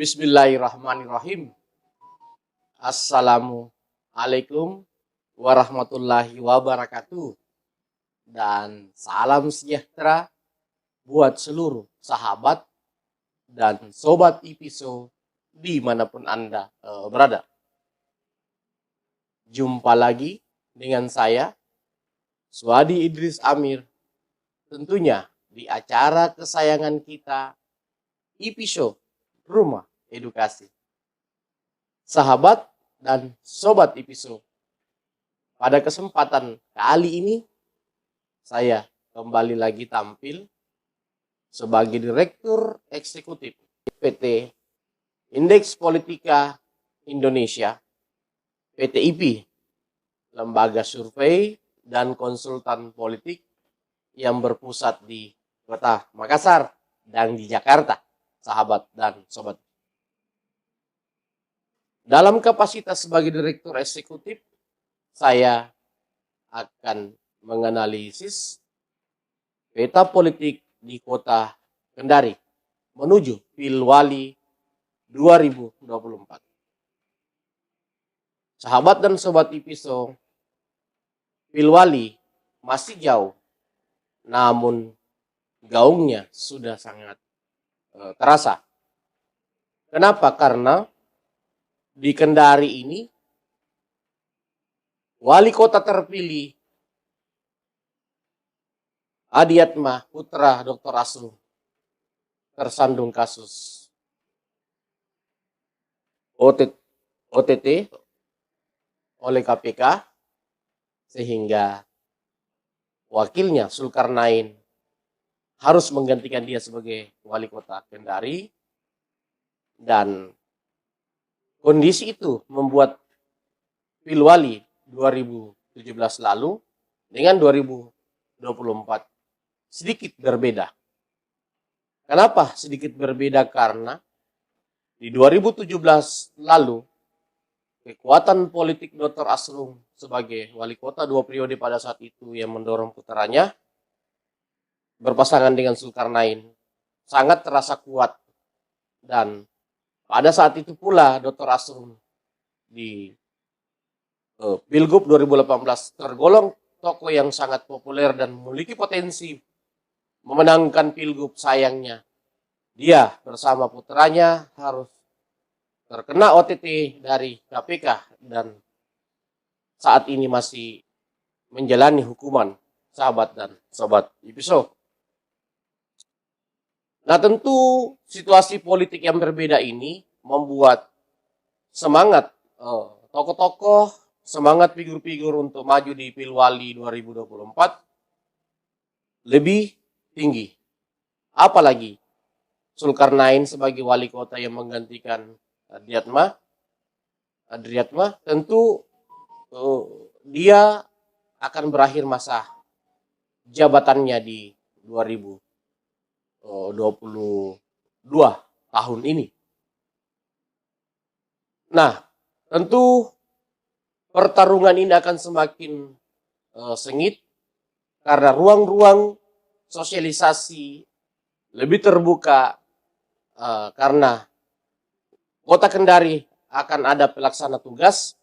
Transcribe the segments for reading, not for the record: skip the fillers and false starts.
Bismillahirrahmanirrahim. Assalamualaikum warahmatullahi wabarakatuh. Dan salam sejahtera buat seluruh sahabat dan sobat IPISO dimanapun Anda berada. Jumpa lagi dengan saya, Suadi Idris Amir, tentunya di acara kesayangan kita, IPISO Rumah Edukasi. Sahabat dan sobat IPISO, pada kesempatan kali ini saya kembali lagi tampil sebagai Direktur Eksekutif PT Indeks Politika Indonesia, PTIP, lembaga survei dan konsultan politik yang berpusat di Kota Makassar dan di Jakarta. Sahabat dan sobat, dalam kapasitas sebagai Direktur Eksekutif, saya akan menganalisis peta politik di Kota Kendari menuju Pilwali 2024. Sahabat dan sobat IPISO, Pilwali masih jauh, namun gaungnya sudah sangat terasa. Kenapa? Karena di Kendari ini wali kota terpilih Adiatma putra Dr. Asrung tersandung kasus OTT oleh KPK, sehingga wakilnya Zulkarnain harus menggantikan dia sebagai wali kota Kendari, dan kondisi itu membuat Pilwali 2017 lalu dengan 2024 sedikit berbeda. Kenapa sedikit berbeda? Karena di 2017 lalu kekuatan politik Dr. Asrung sebagai wali kota 2 periode pada saat itu yang mendorong putranya berpasangan dengan Zulkarnain sangat terasa kuat, dan pada saat itu pula Dr. Asrung di Pilgub 2018 tergolong tokoh yang sangat populer dan memiliki potensi memenangkan Pilgub. Sayangnya dia bersama putranya harus terkena OTT dari KPK dan saat ini masih menjalani hukuman, sahabat dan sobat IPISO. Nah, tentu situasi politik yang berbeda ini membuat semangat tokoh-tokoh, semangat figur-figur untuk maju di Pilwali 2024 lebih tinggi. Apalagi Zulkarnain sebagai wali kota yang menggantikan Adiatma, tentu dia akan berakhir masa jabatannya di 2022 tahun ini. Nah, tentu pertarungan ini akan semakin sengit karena ruang-ruang sosialisasi lebih terbuka, karena Kota Kendari akan ada pelaksana tugas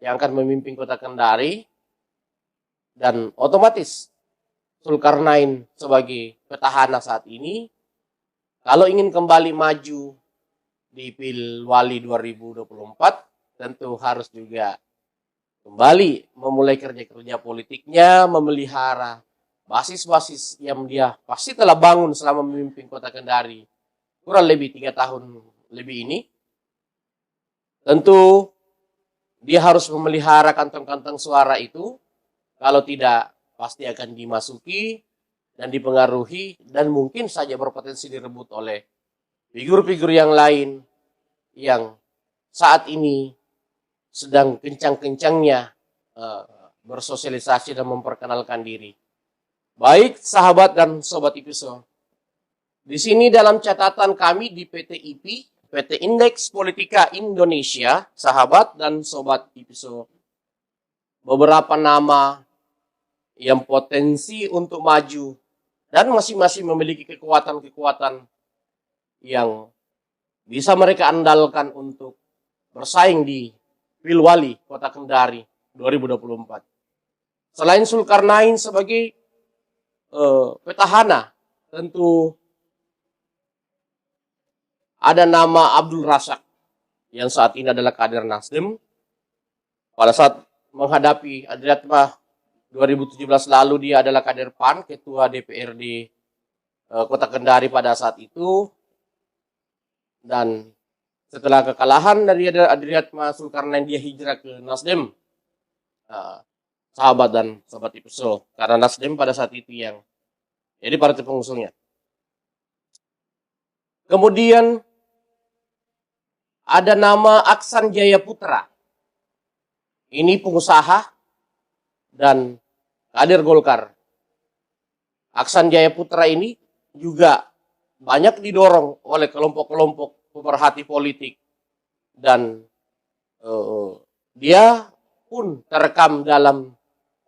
yang akan memimpin Kota Kendari, dan otomatis Zulkarnain sebagai petahana saat ini, kalau ingin kembali maju di Pilwali 2024, tentu harus juga kembali memulai kerja-kerja politiknya, memelihara basis-basis yang dia pasti telah bangun selama memimpin Kota Kendari kurang lebih 3 tahun lebih ini. Tentu dia harus memelihara kantong-kantong suara itu, kalau tidak pasti akan dimasuki dan dipengaruhi dan mungkin saja berpotensi direbut oleh figur-figur yang lain yang saat ini sedang kencang-kencangnya bersosialisasi dan memperkenalkan diri. Baik sahabat dan sobat IPISO, di sini dalam catatan kami di PT IP, PT Indeks Politika Indonesia, sahabat dan sobat IPISO, beberapa nama yang potensi untuk maju dan masing-masing memiliki kekuatan-kekuatan yang bisa mereka andalkan untuk bersaing di Pilwali Kota Kendari 2024. Selain Zulkarnain sebagai petahana, tentu ada nama Abdul Razak yang saat ini adalah kader Nasdem. Pada saat menghadapi Adiatma 2017 lalu, dia adalah kader PAN, ketua DPRD Kota Kendari pada saat itu. Dan setelah kekalahan dari Adiatma Zulkarnain, dia hijrah ke Nasdem. Sahabat dan sobat IPISO, karena Nasdem pada saat itu yang jadi partai pengusungnya. Kemudian ada nama Aksan Jaya Putra. Ini pengusaha dan kader Golkar. Aksan Jaya Putra ini juga banyak didorong oleh kelompok-kelompok pemerhati politik. Dan dia pun terekam dalam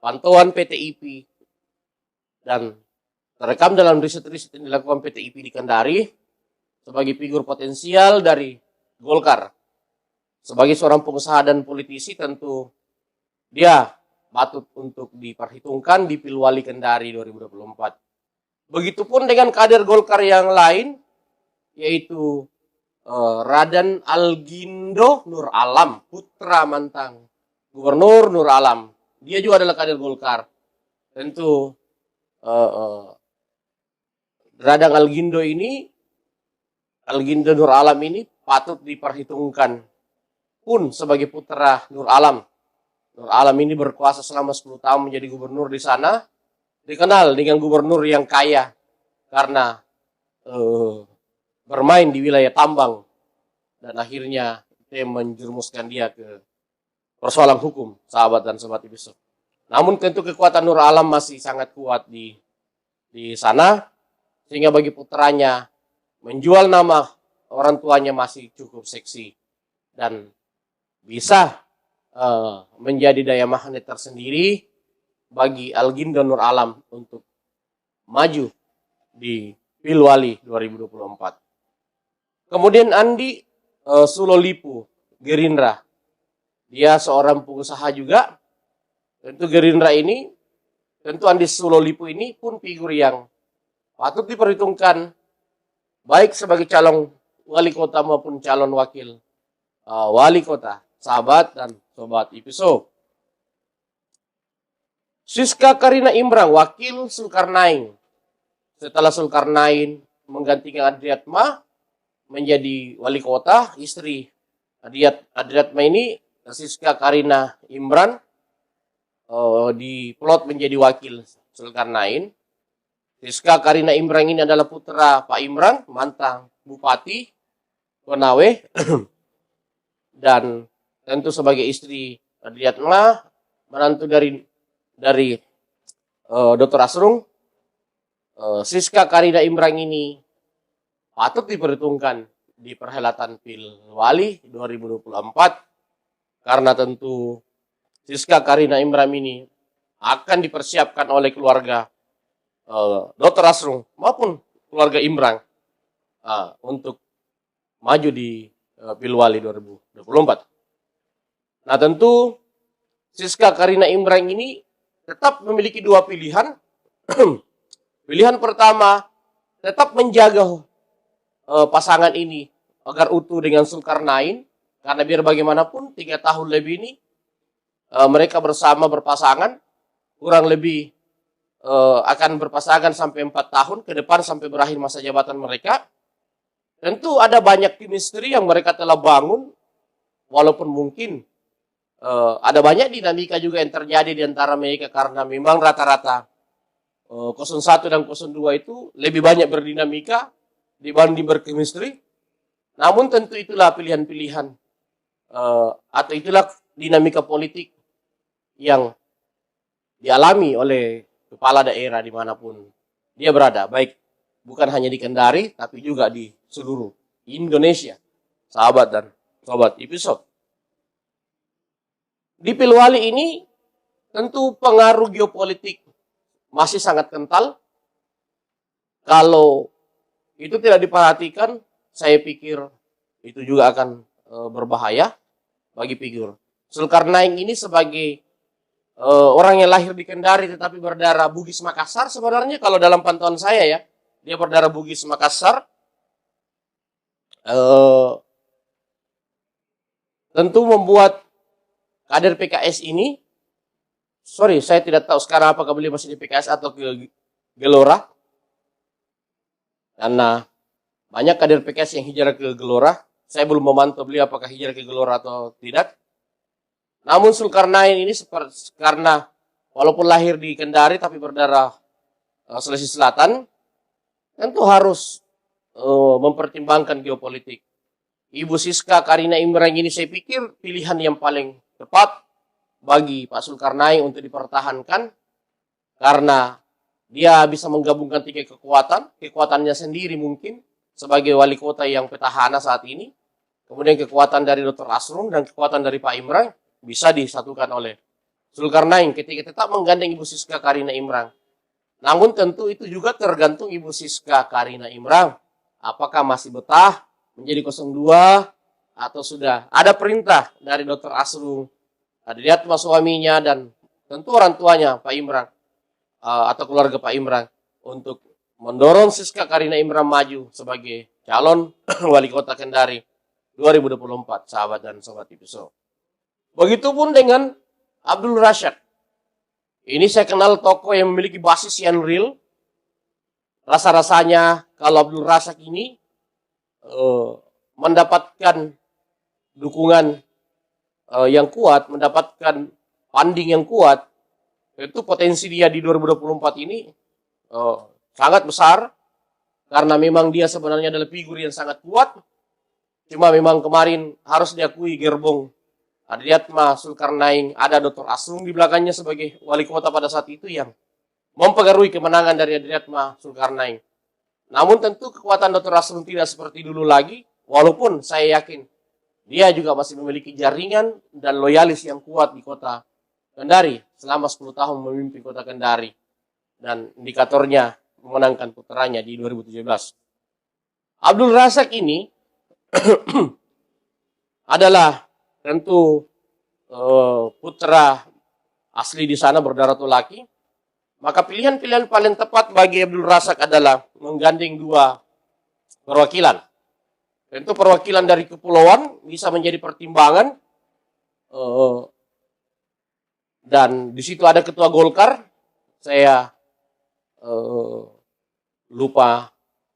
pantauan PT IP dan terekam dalam riset-riset yang dilakukan PT IP di Kendari sebagai figur potensial dari Golkar. Sebagai seorang pengusaha dan politisi, tentu dia patut untuk diperhitungkan di Pilwali Kendari 2024. Begitupun dengan kader Golkar yang lain, yaitu Raden Algindo Nur Alam, putra mantan Gubernur Nur Alam. Dia juga adalah kader Golkar. Tentu Raden Algindo Nur Alam ini patut diperhitungkan pun sebagai putra Nur Alam. Nur Alam ini berkuasa selama 10 tahun menjadi gubernur di sana. Dikenal dengan gubernur yang kaya karena bermain di wilayah tambang. Dan akhirnya itu yang menjerumuskan dia ke persoalan hukum, sahabat dan sobat IPISO. Namun tentu kekuatan Nur Alam masih sangat kuat di sana. Sehingga bagi putranya menjual nama orang tuanya masih cukup seksi. Dan bisa menjadi daya magnet tersendiri bagi Algindo Nur Alam untuk maju di Pilwali 2024. Kemudian Andi Sulolipu, Gerindra. Dia seorang pengusaha juga. Tentu Gerindra ini, tentu Andi Sulolipu ini pun figur yang patut diperhitungkan baik sebagai calon wali kota maupun calon wakil wali kota, sahabat dan sobat IPISO. Siska Karina Imbrang, wakil Zulkarnain. Setelah Zulkarnain menggantikan Adiatma menjadi wali kota, istri Adiatma ini, Siska Karina Imbrang, diplot menjadi wakil Zulkarnain. Siska Karina Imbrang ini adalah putra Pak Imbrang, mantan Bupati Konawe. Dan tentu sebagai istri Adiatma, menantu dari Dr. Asrung, Siska Karina Imbrang ini patut diperhitungkan di perhelatan Pilwali 2024 karena tentu Siska Karina Imbrang ini akan dipersiapkan oleh keluarga Dr. Asrung maupun keluarga Imbrang untuk maju di Pilwali 2024. Nah, tentu Siska Karina Imbrang ini tetap memiliki dua pilihan. Pilihan pertama, tetap menjaga pasangan ini agar utuh dengan Zulkarnain, karena biar bagaimanapun 3 tahun lebih ini mereka bersama berpasangan, kurang lebih akan berpasangan sampai 4 tahun ke depan sampai berakhir masa jabatan mereka. Tentu ada banyak chemistry yang mereka telah bangun, walaupun mungkin ada banyak dinamika juga yang terjadi di antara mereka karena memang rata-rata 01 dan 02 itu lebih banyak berdinamika dibanding berchemistry. Namun tentu itulah pilihan-pilihan atau itulah dinamika politik yang dialami oleh kepala daerah dimanapun dia berada, baik bukan hanya di Kendari tapi juga di seluruh Indonesia, sahabat dan sobat episode. Di Pilwali ini tentu pengaruh geopolitik masih sangat kental. Kalau itu tidak diperhatikan, saya pikir itu juga akan berbahaya bagi figur Zulkarnain ini sebagai orang yang lahir di Kendari tetapi berdarah Bugis Makassar. Sebenarnya kalau dalam pantauan saya ya, dia berdarah Bugis Makassar. Tentu membuat kader PKS ini, sorry saya tidak tahu sekarang apakah beliau masih di PKS atau ke Gelora, karena banyak kader PKS yang hijrah ke Gelora. Saya belum memantau beliau apakah hijrah ke Gelora atau tidak. Namun Zulkarnain ini karena walaupun lahir di Kendari tapi berdarah Sulawesi Selatan, tentu harus mempertimbangkan geopolitik. Ibu Siska Karina Imran ini saya pikir pilihan yang paling tepat bagi Pak Zulkarnain untuk dipertahankan, karena dia bisa menggabungkan tiga kekuatannya sendiri mungkin sebagai wali kota yang petahana saat ini, kemudian kekuatan dari Dr. Asrung dan kekuatan dari Pak Imran bisa disatukan oleh Zulkarnain ketika tetap menggandeng Ibu Siska Karina Imran. Namun tentu itu juga tergantung Ibu Siska Karina Imran apakah masih betah menjadi 02 atau sudah ada perintah dari Dr. Asrung, Adiatma suaminya dan tentu orang tuanya Pak Imran atau keluarga Pak Imran untuk mendorong Siska Karina Imran maju sebagai calon wali kota Kendari 2024, sahabat dan sobat episode. Begitupun dengan Abdul Rasyad. Ini saya kenal tokoh yang memiliki basis yang real. Rasa-rasanya kalau Abdul Rasyad ini mendapatkan dukungan yang kuat, mendapatkan funding yang kuat, itu potensi dia di 2024 ini sangat besar, karena memang dia sebenarnya adalah figur yang sangat kuat. Cuma memang kemarin harus diakui gerbong Adiatma Zulkarnain, ada Dr. Asrung di belakangnya sebagai wali kota pada saat itu yang mempengaruhi kemenangan dari Adiatma Zulkarnain. Namun tentu kekuatan Dr. Asrung tidak seperti dulu lagi, walaupun saya yakin dia juga masih memiliki jaringan dan loyalis yang kuat di kota Kendari selama 10 tahun memimpin kota Kendari, dan indikatornya memenangkan putranya di 2017. Abdul Rasyad ini adalah tentu putra asli di sana, berdarah Tulaki. Maka pilihan-pilihan paling tepat bagi Abdul Rasyad adalah menggandeng dua perwakilan. Tentu perwakilan dari kepulauan bisa menjadi pertimbangan, dan di situ ada ketua Golkar. Saya lupa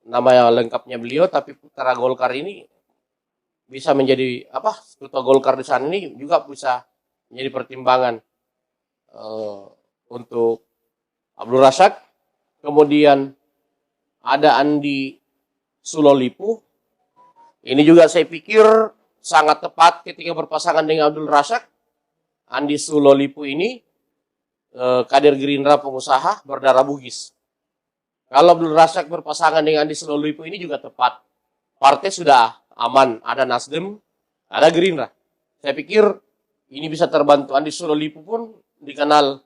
nama lengkapnya beliau, tapi putra Golkar ini bisa menjadi ketua Golkar di sana ini juga bisa menjadi pertimbangan untuk Abdul Rasyad. Kemudian ada Andi Sulolipu. Ini juga saya pikir sangat tepat ketika berpasangan dengan Abdul Rasyad. Andi Sulolipu ini kader Gerindra pengusaha berdarah Bugis. Kalau Abdul Rasyad berpasangan dengan Andi Sulolipu ini juga tepat. Partai sudah aman, ada Nasdem, ada Gerindra. Saya pikir ini bisa terbantu. Andi Sulolipu pun dikenal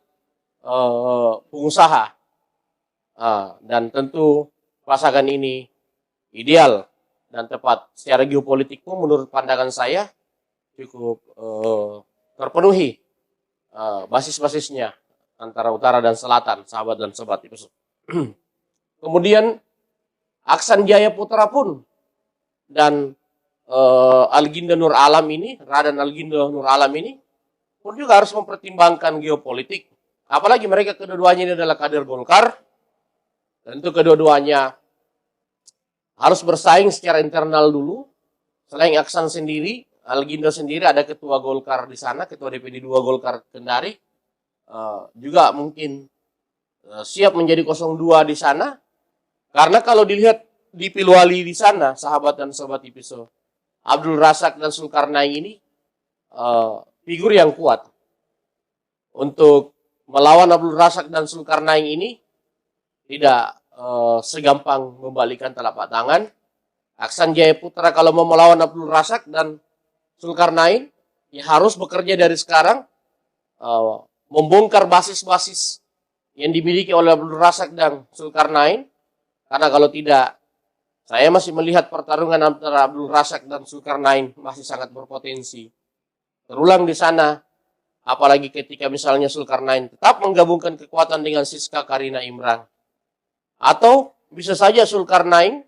pengusaha, dan tentu pasangan ini ideal dan tepat. Secara geopolitik pun menurut pandangan saya cukup terpenuhi basis-basisnya antara utara dan selatan, sahabat dan sobat episode. Kemudian Aksan Jaya Putra pun dan Alginda Nur Alam ini, Radan Alginda Nur Alam ini pun juga harus mempertimbangkan geopolitik. Apalagi mereka kedua-duanya ini adalah kader Golkar. Tentu kedua-duanya harus bersaing secara internal dulu. Selain Aksan sendiri, Alginda sendiri ada ketua Golkar di sana, ketua DPD 2 Golkar Kendari. Juga mungkin siap menjadi 02 di sana. Karena kalau dilihat di Pilwali di sana, sahabat dan sobat IPISO, Abdul Razak dan Zulkarnain ini figur yang kuat. Untuk melawan Abdul Razak dan Zulkarnain ini tidak segampang membalikan telapak tangan. Aksan Jaya Putra kalau mau melawan Abdul Razak dan Zulkarnain, ya harus bekerja dari sekarang, membongkar basis-basis yang dimiliki oleh Abdul Razak dan Zulkarnain. Karena kalau tidak, saya masih melihat pertarungan antara Abdul Razak dan Zulkarnain masih sangat berpotensi terulang di sana. Apalagi ketika misalnya Zulkarnain tetap menggabungkan kekuatan dengan Siska Karina Imran. Atau bisa saja Zulkarnain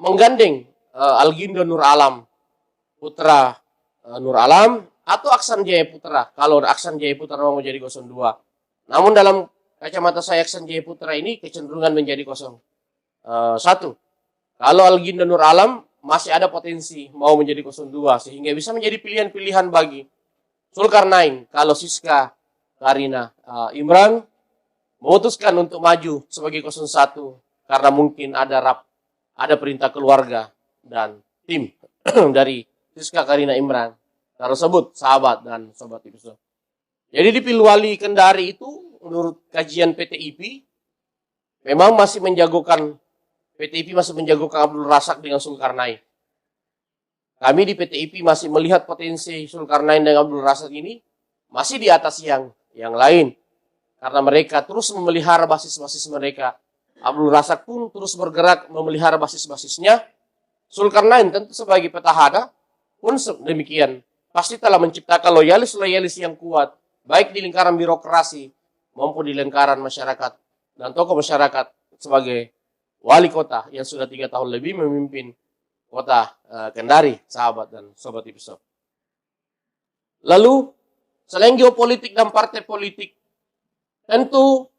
menggandeng Algindo Nur Alam, putra Nur Alam, atau Aksan Jaya Putra, kalau Aksan Jaya Putra mau menjadi 02. Namun dalam kacamata saya Aksan Jaya Putra ini kecenderungan menjadi 01. Kalau Algindo Nur Alam masih ada potensi mau menjadi 02, sehingga bisa menjadi pilihan-pilihan bagi Zulkarnain kalau Siska Karina Imran memutuskan untuk maju sebagai 01 karena mungkin ada perintah keluarga dan tim dari Siska Karina Imran tersebut, sahabat dan sobat IPISO. Jadi di Pilwali Kendari itu menurut kajian PTIP memang masih menjagokan Abdul Razak dengan Zulkarnain. Kami di PTIP masih melihat potensi Zulkarnain dan Abdul Razak ini masih di atas yang lain. Karena mereka terus memelihara basis-basis mereka. Abdul Razak pun terus bergerak memelihara basis-basisnya. Zulkarnain tentu sebagai petahana pun demikian. Pasti telah menciptakan loyalis-loyalis yang kuat. Baik di lingkaran birokrasi maupun di lingkaran masyarakat dan tokoh masyarakat sebagai wali kota yang sudah 3 tahun lebih memimpin kota Kendari, sahabat dan sobat IPISO. Lalu, selain geopolitik dan partai politik, tentu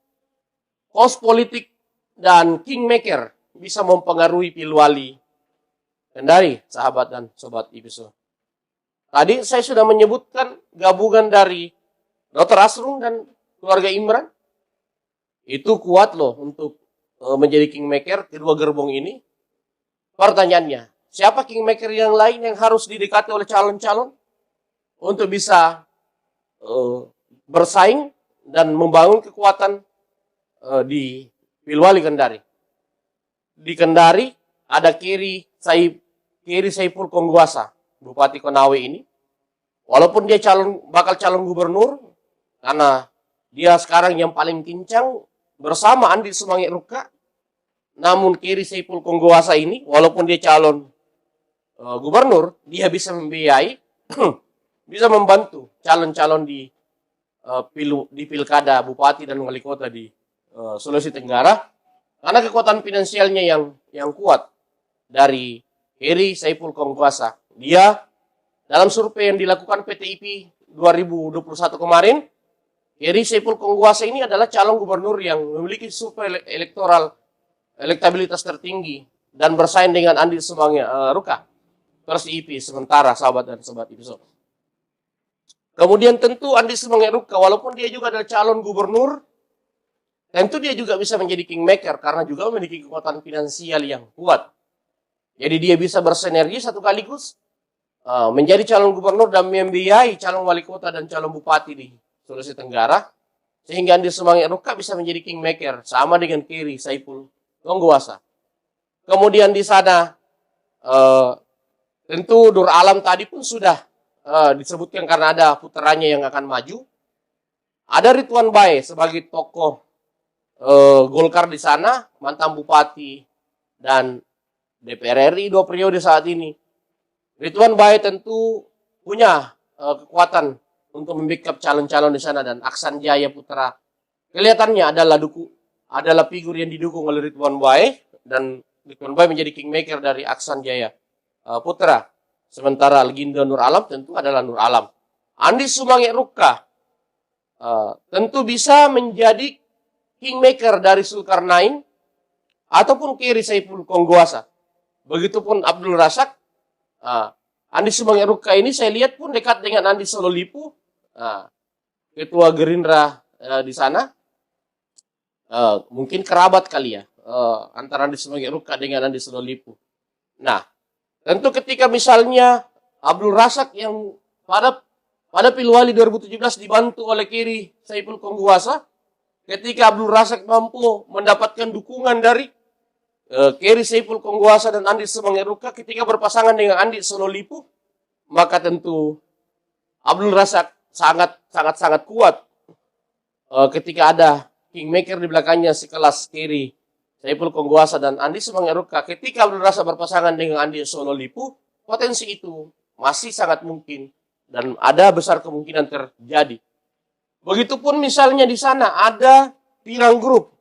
kos politik dan kingmaker bisa mempengaruhi Pilwali Kendari, sahabat dan sobat IPISO. Tadi saya sudah menyebutkan gabungan dari Dr. Asrun dan keluarga Imran. Itu kuat loh untuk menjadi kingmaker kedua gerbong ini. Pertanyaannya, siapa kingmaker yang lain yang harus didekati oleh calon-calon untuk bisa bersaing dan membangun kekuatan di Pilwali Kendari? Di Kendari ada Kiri Saiful Kongguasa, Bupati Konawe ini. Walaupun dia bakal calon gubernur, karena dia sekarang yang paling kincang bersama Andi Sumangit Ruka. Namun Kiri Saiful Kongguasa ini, walaupun dia calon gubernur, dia bisa membiayai, bisa membantu calon-calon di pilkada bupati dan wali kota di Sulawesi Tenggara, karena kekuatan finansialnya yang kuat dari Kiri Saiful Kongguasa. Dia dalam survei yang dilakukan PTIP 2021 kemarin, Kiri Saiful Kongguasa ini adalah calon gubernur yang memiliki survei elektabilitas tertinggi dan bersaing dengan Andi Sumangit Ruka versi IP sementara, sahabat dan sobat IPISO. Kemudian tentu Andi Sumangit Ruka, walaupun dia juga adalah calon gubernur, tentu dia juga bisa menjadi kingmaker karena juga memiliki kekuatan finansial yang kuat. Jadi dia bisa bersinergi satu kaligus menjadi calon gubernur dan membiayai calon wali kota dan calon bupati di Sulawesi Tenggara, sehingga Andi Sumangit Ruka bisa menjadi kingmaker sama dengan Kiri Saiful Kongguasa. Kemudian di sana tentu Nur Alam tadi pun sudah disebutkan karena ada putranya yang akan maju. Ada Ridwan Bae sebagai tokoh Golkar di sana, mantan bupati dan DPR RI 2 periode saat ini. Ridwan Bae tentu punya kekuatan untuk membackup calon-calon di sana, dan Aksan Jaya Putra kelihatannya adalah figur yang didukung oleh Ridwan Bae, dan Ridwan Bae menjadi kingmaker dari Aksan Jaya Putra. Sementara Algindo Nur Alam tentu adalah Nur Alam. Andi Sumangit Ruka tentu bisa menjadi kingmaker dari Zulkarnain ataupun Kiri Saiful Kongguasa. Begitupun Abdul Razak. Andi Sumangit Ruka ini saya lihat pun dekat dengan Andi Sololipu, ketua Gerindra di sana. mungkin kerabat kali ya, antara Andi Semanggi-Ruka dengan Andi Solo-Lipu. Nah, tentu ketika misalnya Abdul Razak yang pada Pilwali 2017 dibantu oleh Kiri Saiful Kongguasa, ketika Abdul Razak mampu mendapatkan dukungan dari Kiri Saiful Kongguasa dan Andi Semanggi-Ruka ketika berpasangan dengan Andi Solo-Lipu, maka tentu Abdul Razak sangat kuat ketika ada kingmaker di belakangnya sekelas Kiri Saiful Kongguasa dan Andi Semanggi-Ruka. Ketika Abdul Razak berpasangan dengan Andi Solo-Lipu, potensi itu masih sangat mungkin dan ada besar kemungkinan terjadi. Begitupun misalnya di sana ada Tirang Group.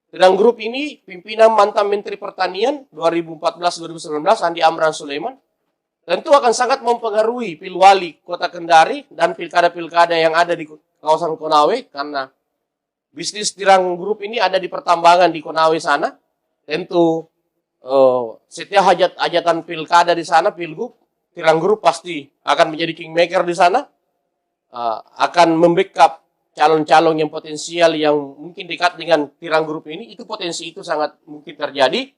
Tirang Group ini pimpinan mantan Menteri Pertanian 2014-2019 Andi Amran Sulaiman tentu akan sangat mempengaruhi Pilwali Kota Kendari dan pilkada-pilkada yang ada di kawasan Konawe, karena bisnis Tirang Group ini ada di pertambangan di Konawe sana. Tentu setiap hajatan pilkada di sana, pilgub, Tirang Group pasti akan menjadi kingmaker di sana, akan membackup calon-calon yang potensial yang mungkin dekat dengan Tirang Group ini. Itu potensi itu sangat mungkin terjadi.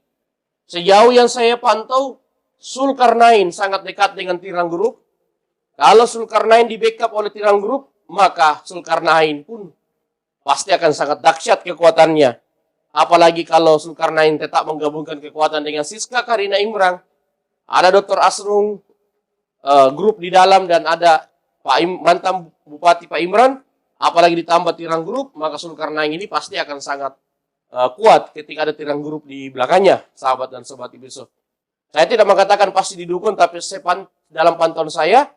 Sejauh yang saya pantau, Zulkarnain sangat dekat dengan Tirang Group. Kalau Zulkarnain di backup oleh Tirang Group, maka Zulkarnain pun pasti akan sangat dahsyat kekuatannya. Apalagi kalau Zulkarnain tetap menggabungkan kekuatan dengan Siska Karina Imran, ada Dr. Asrung Group di dalam, dan ada mantan Bupati Pak Imran, apalagi ditambah Tirang Group, maka Zulkarnain ini pasti akan sangat kuat ketika ada Tirang Group di belakangnya, sahabat dan sobat IPSO. Saya tidak mengatakan pasti didukung, tapi dalam pantauan saya,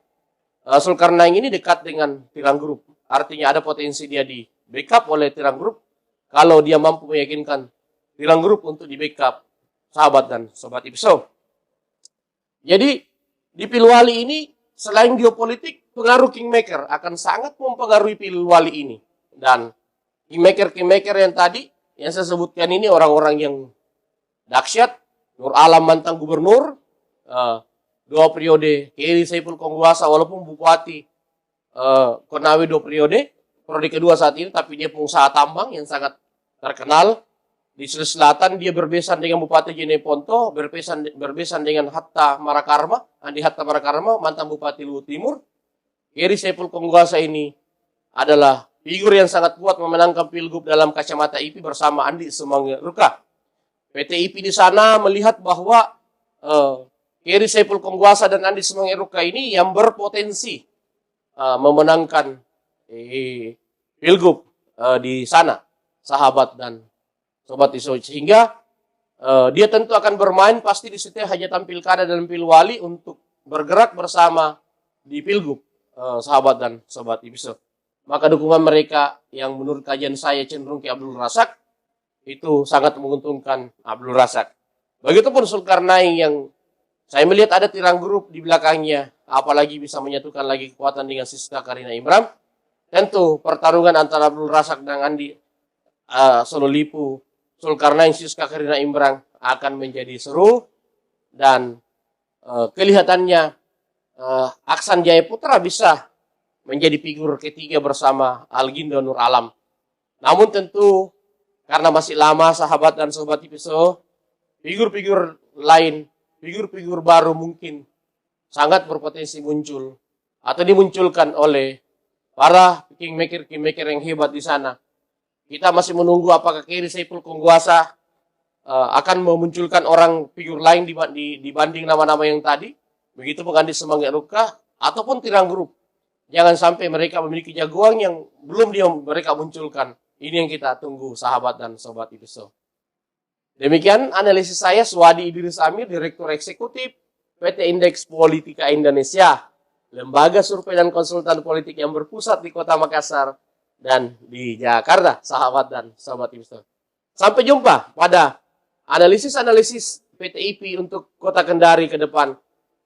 Zulkarnain ini dekat dengan Tirang Group. Artinya ada potensi dia di backup oleh Tirang Group kalau dia mampu meyakinkan Tirang Group untuk di backup, sahabat dan sobat IPSO. Jadi di Pilwali ini selain geopolitik, pengaruh kingmaker akan sangat mempengaruhi Pilwali ini. Dan kingmaker yang tadi yang saya sebutkan ini orang-orang yang dahsyat. Nur Alam mantan gubernur, 2 periode. Kiri Saiful Kongguasa walaupun bupati Konawe 2 periode kedua saat ini, tapi dia pengusaha tambang yang sangat terkenal. Di Sulawesi Selatan dia berbesan dengan Bupati Jeneponto, berbesan dengan Andi Hatta Marakarma, mantan Bupati Luwu Timur. Kiri Saiful Kongguasa ini adalah figur yang sangat kuat memenangkan pilgub dalam kacamata IP bersama Andi Semanggi-Ruka. PT IP di sana melihat bahwa Kiri Saiful Kongguasa dan Andi Semanggi-Ruka ini yang berpotensi memenangkan pilgub di sana, sahabat dan sobat ISO, sehingga dia tentu akan bermain pasti di setiap hajatan pilkada dan pilwali untuk bergerak bersama di pilgub, sahabat dan sobat ISO. Maka dukungan mereka yang menurut kajian saya cenderung ke Abdul Razak, itu sangat menguntungkan Abdul Razak. Begitupun Zulkarnain yang saya melihat ada Tirang Group di belakangnya, apalagi bisa menyatukan lagi kekuatan dengan Siska Karina Imran. Tentu pertarungan antara Abdul Razak dan Andi Solo-Lipu, Zulkarnain, Siska Karina Imran akan menjadi seru, dan kelihatannya Aksan Jaya Putra bisa menjadi figur ketiga bersama Algindo Nur Alam. Namun tentu karena masih lama, sahabat dan sobat IPSO, figur-figur lain, figur-figur baru mungkin sangat berpotensi muncul atau dimunculkan oleh para kingmaker yang hebat di sana. Kita masih menunggu apakah Kiri Saiful Kongguasa akan memunculkan orang figur lain dibanding nama-nama yang tadi. Begitu Andi Semanggi-Ruka ataupun Tirang Group. Jangan sampai mereka memiliki jagoan yang belum mereka munculkan. Ini yang kita tunggu, sahabat dan sobat IPSO. Demikian analisis saya, Suwadi Idris Amir, Direktur Eksekutif PT Indeks Politika Indonesia, lembaga survei dan konsultan politik yang berpusat di Kota Makassar dan di Jakarta, sahabat dan sobat IPSO. Sampai jumpa pada analisis PT IP untuk Kota Kendari ke depan.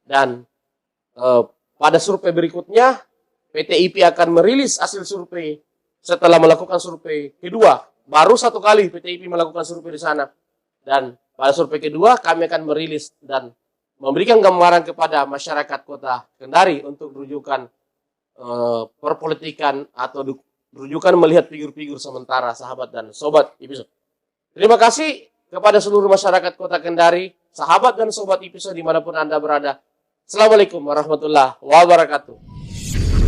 Dan pada survei berikutnya, PT IP akan merilis hasil survei setelah melakukan survei kedua. Baru 1 kali PT IP melakukan survei di sana. Dan pada survei kedua, kami akan merilis dan memberikan gambaran kepada masyarakat Kota Kendari untuk rujukan perpolitikan atau Rujukan melihat figur-figur sementara, sahabat dan sobat episode. Terima kasih kepada seluruh masyarakat Kota Kendari, sahabat dan sobat episode dimanapun Anda berada. Assalamualaikum warahmatullahi wabarakatuh.